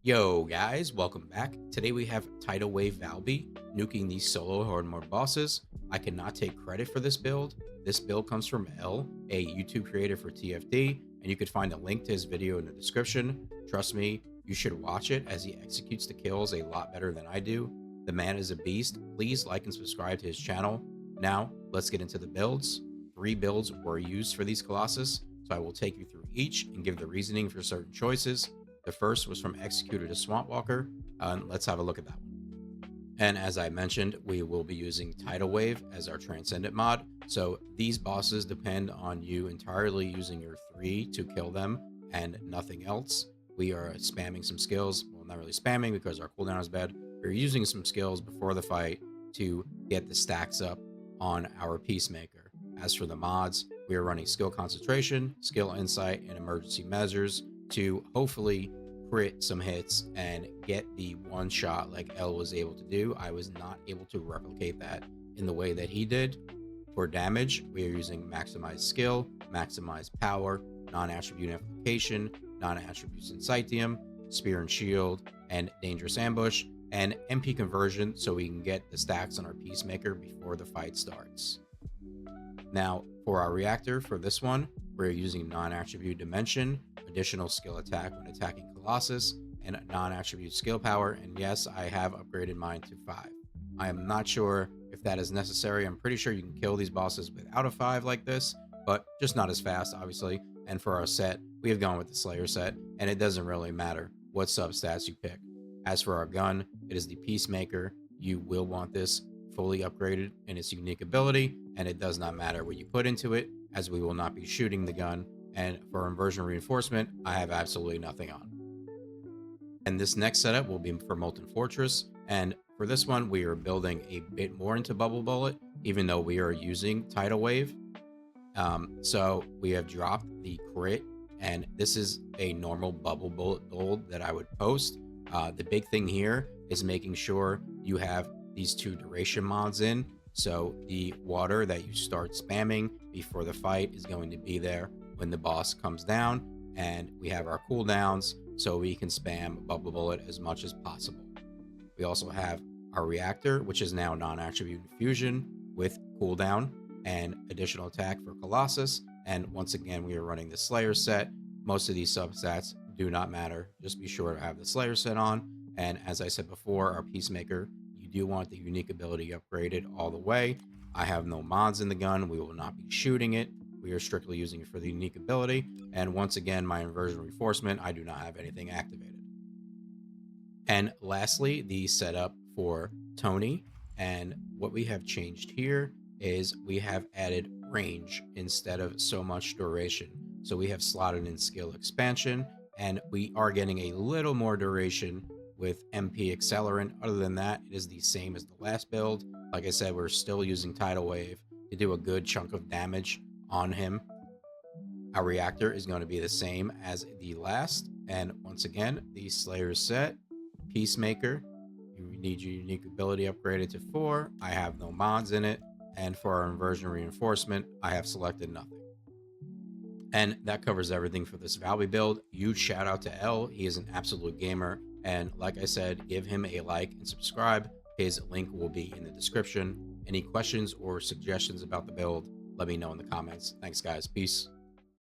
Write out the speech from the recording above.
Yo guys, welcome back. Today we have Tidal Wave Valby nuking these solo horde mode bosses. I cannot take credit for this build. This build comes from L, a YouTube creator for TFD, and you could find a link to his video in the description. Trust me, you should watch it as he executes the kills a lot better than I do. The man is a beast. Please like and subscribe to his channel. Now, let's get into the builds. 3 builds were used for these Colossus, so I will take you through each and give the reasoning for certain choices. The first was from Executor to Swamp Walker, and let's have a look at that one. And as I mentioned, we will be using Tidal Wave as our Transcendent mod, so these bosses depend on you entirely using your 3 to kill them and nothing else. We are spamming some skills, well, not really spamming because our cooldown is bad. We're using some skills before the fight to get the stacks up on our Peacemaker. As for the mods, we are running Skill Concentration, Skill Insight, and Emergency Measures to hopefully crit some hits and get the one shot like L was able to do. I was not able to replicate that in the way that he did. For damage, we are using Maximize Skill, Maximize Power, Non-Attribute Amplification, Non-Attribute Incitium, Spear and Shield, and Dangerous Ambush, and MP Conversion so we can get the stacks on our Peacemaker before the fight starts. Now, for our reactor for this one, we're using non-attribute dimension, additional skill attack when attacking Colossus, and non-attribute skill power, and yes, I have upgraded mine to 5. I am not sure if that is necessary. I'm pretty sure you can kill these bosses without a 5 like this, but just not as fast, obviously. And for our set, we have gone with the Slayer set, and it doesn't really matter what substats you pick. As for our gun, it is the Peacemaker. You will want this fully upgraded in its unique ability, and it does not matter what you put into it, as we will not be shooting the gun. And for inversion reinforcement, I have absolutely nothing on. And this next setup will be for Molten Fortress, and for this one we are building a bit more into Bubble Bullet, even though we are using Tidal Wave. So we have dropped the crit, and this is a normal Bubble Bullet build that I would post. The big thing here is making sure you have these 2 duration mods in, so the water that you start spamming before the fight is going to be there when the boss comes down, and we have our cooldowns so we can spam Bubble Bullet as much as possible. We also have our reactor, which is now non-attribute infusion with cooldown and additional attack for Colossus, and once again we are running the Slayer set. Most of these substats do not matter, just be sure to have the Slayer set on. And as I said before, our Peacemaker, you do want the unique ability upgraded all the way. I have no mods in the gun, we will not be shooting it. We are strictly using it for the unique ability. And once again, my inversion reinforcement, I do not have anything activated. And lastly, the setup for Tony. And what we have changed here is we have added range instead of so much duration. So we have slotted in skill expansion, and we are getting a little more duration with MP Accelerant. Other than that, it is the same as the last build. Like I said, we're still using Tidal Wave to do a good chunk of damage on him. Our reactor is going to be the same as the last, and once again, the Slayer set. Peacemaker, you need your unique ability upgraded to 4. I have no mods in it, and for our inversion reinforcement, I have selected nothing. And that covers everything for this Valby build. Huge shout out to L, he is an absolute gamer, and like I said, give him a like and subscribe. His link will be in the description. Any questions or suggestions about the build, let me know in the comments. Thanks guys, peace.